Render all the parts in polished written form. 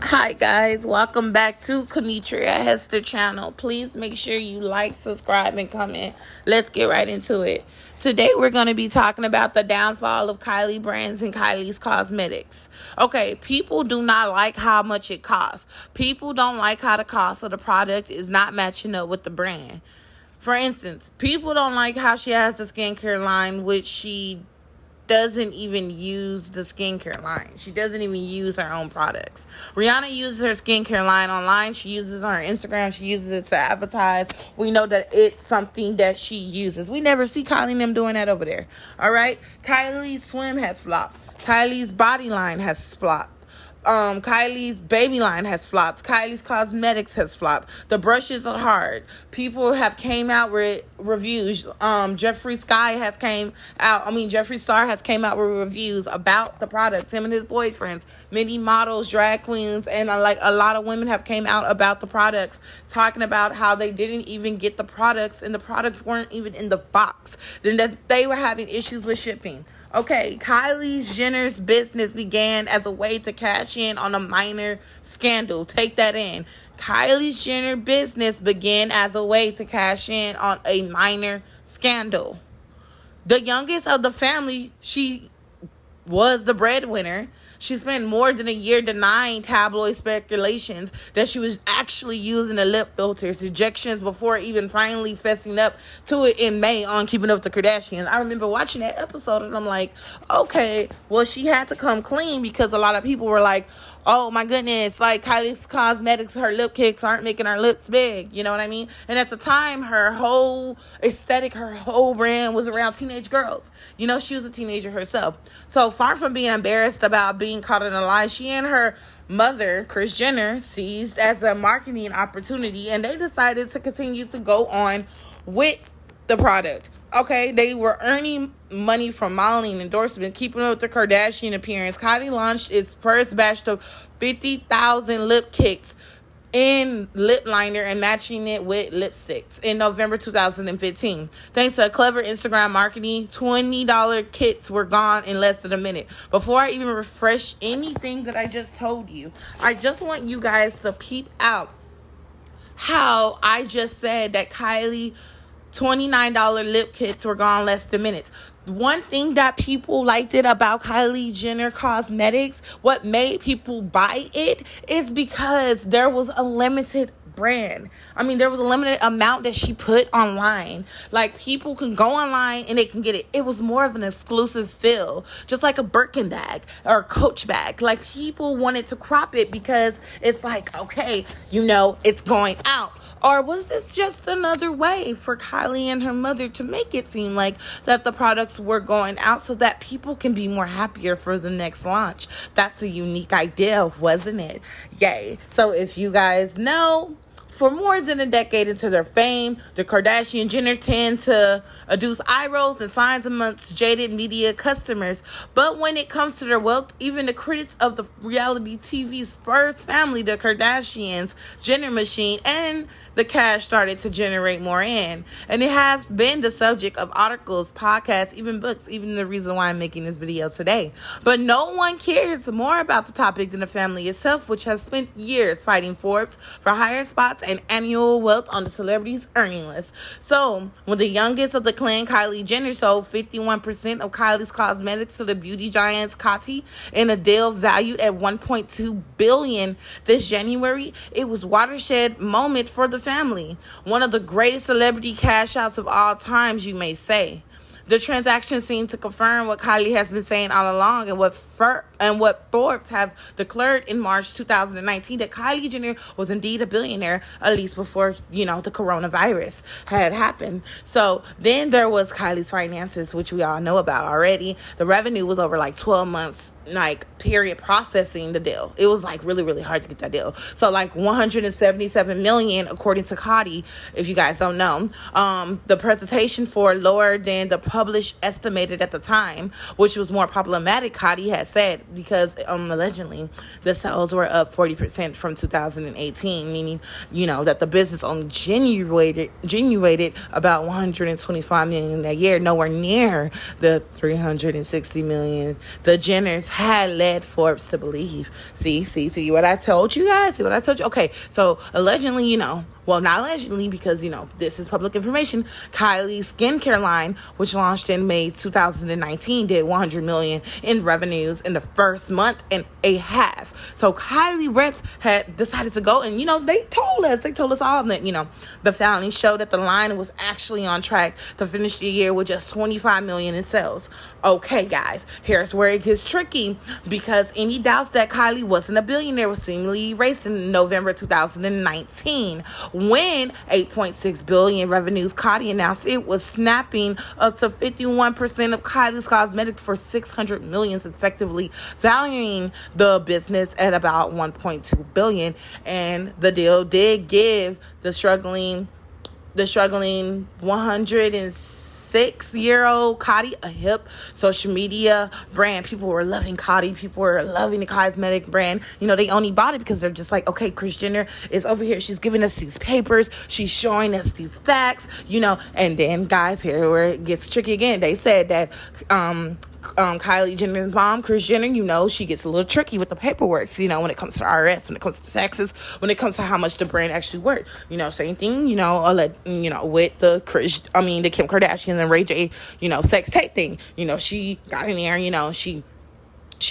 Hi guys, welcome back to Kenitria Hester channel. Please make sure you like, subscribe, and comment. Let's get right into it. Today we're going to be talking about the downfall of Kylie brands and Kylie's cosmetics. Okay, people do not like how much it costs. People don't like how the cost of the product is not matching up with the brand. For instance, people don't like how she has the skincare line, which she doesn't even use the skincare line. She doesn't even use her own products. Rihanna uses her skincare line online. She uses it on her Instagram. She uses it to advertise. We know that it's something that she uses. We never see Kylie and them doing that over there. All right? Kylie's swim has flopped. Kylie's body line has flopped. Kylie's baby line has flopped. Kylie's cosmetics has flopped. The brushes are hard. People have came out with reviews. Jeffree Star has came out with reviews about the products. Him and his boyfriends, many models, drag queens, and a lot of women have came out about the products, talking about how they didn't even get the products, and the products weren't even in the box. Then that they were having issues with shipping. Okay, Kylie Jenner's business began as a way to cash in on a minor scandal. Take that in. Kylie Jenner business began as a way to cash in on a minor scandal. The youngest of the family, she was the breadwinner. She spent more than a year denying tabloid speculations that she was actually using the lip filters, injections, before even finally fessing up to it in May on Keeping Up with the Kardashians. I remember watching that episode and I'm like, okay, well, she had to come clean because a lot of people were like, oh my goodness, like Kylie's cosmetics, her lip kicks aren't making her lips big. You know what I mean? And at the time, her whole aesthetic, her whole brand was around teenage girls. You know, she was a teenager herself. So far from being embarrassed about being caught in a lie, she and her mother, Kris Jenner, seized as a marketing opportunity, and they decided to continue to go on with the product. Okay, they were earning money from modeling endorsement, keeping up with the Kardashian appearance. Kylie launched its first batch of 50,000 lip kits in lip liner and matching it with lipsticks in November 2015. Thanks to a clever Instagram marketing, $20 kits were gone in less than a minute. Before I even refresh anything that I just told you, I just want you guys to peep out how I just said that Kylie $29 lip kits were gone less than minutes. One thing that people liked it about Kylie Jenner cosmetics, what made people buy it, is because there was a limited brand. I mean, there was a limited amount that she put online. Like, people can go online and they can get it. It was more of an exclusive feel, just like a Birkin bag or a Coach bag. Like, people wanted to crop it because it's like, okay, you know, it's going out. Or was this just another way for Kylie and her mother to make it seem like that the products were going out so that people can be more happier for the next launch? That's a unique idea, wasn't it? Yay. So if you guys know, for more than a decade into their fame, the Kardashian Jenner tend to adduce eye rolls and signs amongst jaded media customers. But when it comes to their wealth, even the critics of the reality TV's first family, the Kardashians, Jenner machine, and the cash started to generate more in. And it has been the subject of articles, podcasts, even books, even the reason why I'm making this video today. But no one cares more about the topic than the family itself, which has spent years fighting Forbes for higher spots and annual wealth on the celebrities' earning list. So, when the youngest of the clan, Kylie Jenner, sold 51% of Kylie's cosmetics to the beauty giants Coty in a deal valued at $1.2 billion this January, it was a watershed moment for the family. One of the greatest celebrity cash outs of all times, you may say. The transaction seemed to confirm what Kylie has been saying all along, and what Forbes have declared in March 2019, that Kylie Jenner was indeed a billionaire, at least before, the coronavirus had happened. So then there was Kylie's finances, which we all know about already. The revenue was over 12 months period processing the deal. It was really, really hard to get that deal. So 177 million, according to Coty, if you guys don't know. The presentation for lower than the published estimated at the time, which was more problematic. Coty had said, because allegedly the sales were up 40% from 2018, meaning, that the business only generated about 125 million that year, nowhere near the 360 million the Jenners had led Forbes to believe. See what I told you guys? See what I told you? Okay, so allegedly, well, not allegedly, because, this is public information. Kylie's skincare line, which launched in May 2019, did 100 million in revenues in the first month and a half. So Kylie reps had decided to go, and, they told us all that, the filing showed that the line was actually on track to finish the year with just 25 million in sales. Okay, guys, here's where it gets tricky, because any doubts that Kylie wasn't a billionaire was seemingly erased in November 2019, when 8.6 billion revenues. Kylie announced it was snapping up to 51% of Kylie's Cosmetics for 600 million, effectively valuing the business at about 1.2 billion. And the deal did give the struggling 106-year-old Kylie a hip social media brand. People were loving Kylie. People were loving the cosmetic brand. They only bought it because they're just like, okay, Kris Jenner is over here. She's giving us these papers. She's showing us these facts, And then, guys, here where it gets tricky again. They said that Kylie Jenner's mom, Kris Jenner, she gets a little tricky with the paperwork, when it comes to IRS, when it comes to taxes, when it comes to how much the brand actually worth. Same thing, with the Kim Kardashian and Ray J, sex tape thing. She got in there, she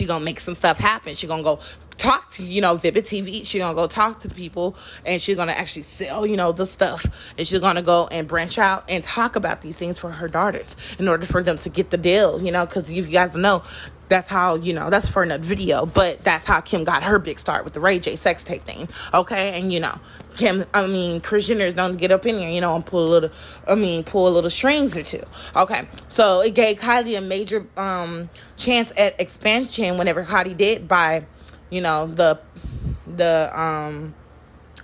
gonna make some stuff happen. She gonna go talk to, Vivid TV. She's going to go talk to the people, and she's going to actually sell, the stuff. And she's going to go and branch out and talk about these things for her daughters in order for them to get the deal, because you guys know, that's how, that's for another video, but that's how Kim got her big start with the Ray J sex tape thing. Okay. And, Kris Jenner is known to get up in there, and pull a little strings or two. Okay. So it gave Kylie a major, chance at expansion whenever Kylie did buy, the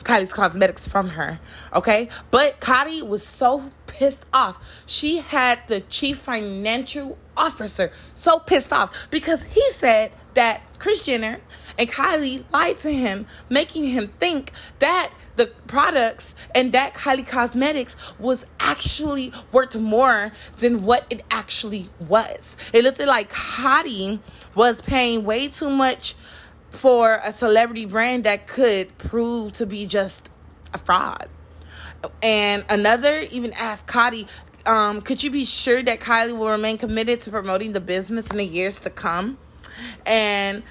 Kylie's Cosmetics from her, okay? But Kylie was so pissed off. She had the chief financial officer so pissed off because he said that Kris Jenner and Kylie lied to him, making him think that the products and that Kylie Cosmetics was actually worth more than what it actually was. It looked like Kylie was paying way too much for a celebrity brand that could prove to be just a fraud. And another even asked Kylie, could you be sure that Kylie will remain committed to promoting the business in the years to come? And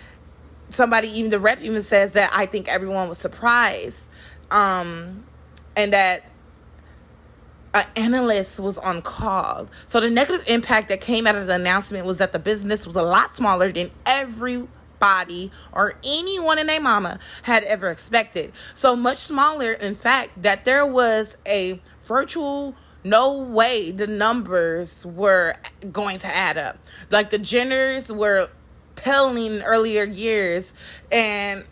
somebody, the rep even says that I think everyone was surprised. And that an analyst was on call. So the negative impact that came out of the announcement was that the business was a lot smaller than everybody or anyone in their mama had ever expected. So much smaller, in fact, that there was a virtual no way the numbers were going to add up. Like the Jenners were peddling in earlier years, and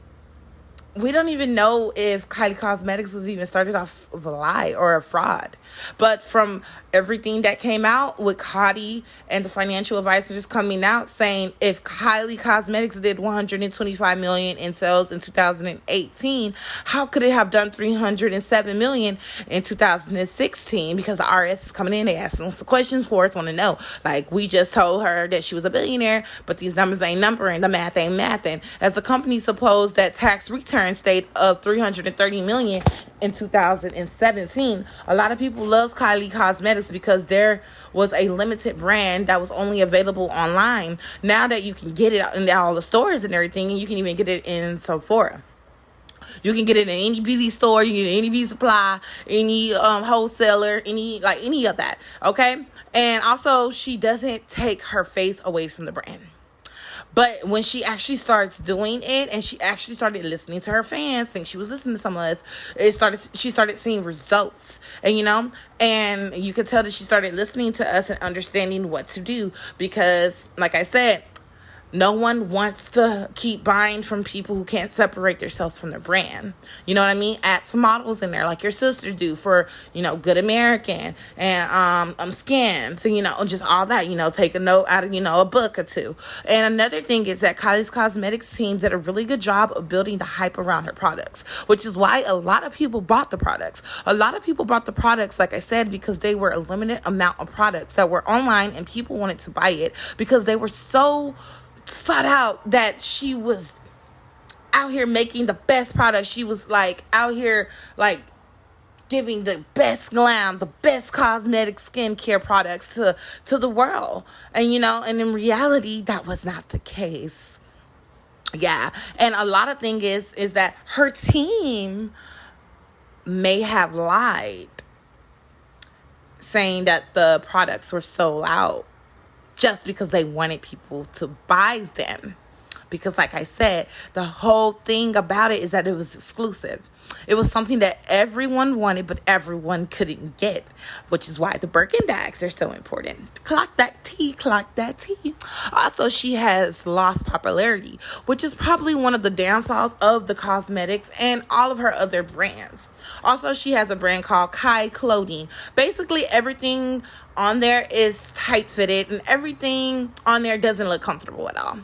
we don't even know if Kylie Cosmetics was even started off of a lie or a fraud. But from everything that came out with Kylie and the financial advisors coming out saying if Kylie Cosmetics did 125 million in sales in 2018, how could it have done 307 million in 2016? Because the IRS is coming in, they asking some questions for us, want to know. Like, we just told her that she was a billionaire, but these numbers ain't numbering, the math ain't mathing. As the company supposed that tax return state of 330 million in 2017. A lot of people love Kylie Cosmetics because there was a limited brand that was only available online. Now that you can get it in all the stores and everything, and you can even get it in Sephora. You can get it in any beauty store, you can get it in any beauty supply, any wholesaler, any of that. Okay? And also, she doesn't take her face away from the brand. But when she actually starts doing it, and she actually started listening to her fans, think she was listening to some of us, she started seeing results. And and you could tell that she started listening to us and understanding what to do. Because, like I said, No one wants to keep buying from people who can't separate themselves from their brand. You know what I mean? Add some models in there like your sisters do for, Good American and Skims and, just all that, take a note out of, a book or two. And another thing is that Kylie's Cosmetics team did a really good job of building the hype around her products, which is why a lot of people bought the products. A lot of people bought the products, like I said, because they were a limited amount of products that were online and people wanted to buy it because they were so sought out that she was out here making the best product. She was like out here like giving the best glam, the best cosmetic skincare products to the world. And and in reality that was not the case. Yeah. And a lot of thing is that her team may have lied saying that the products were sold out just because they wanted people to buy them. Because like I said, the whole thing about it is that it was exclusive. It was something that everyone wanted, but everyone couldn't get, which is why the Birkin bags are so important. Clock that T, clock that T. Also, she has lost popularity, which is probably one of the downfalls of the cosmetics and all of her other brands. Also, she has a brand called Kylie Clothing. Basically, everything on there is tight fitted and everything on there doesn't look comfortable at all.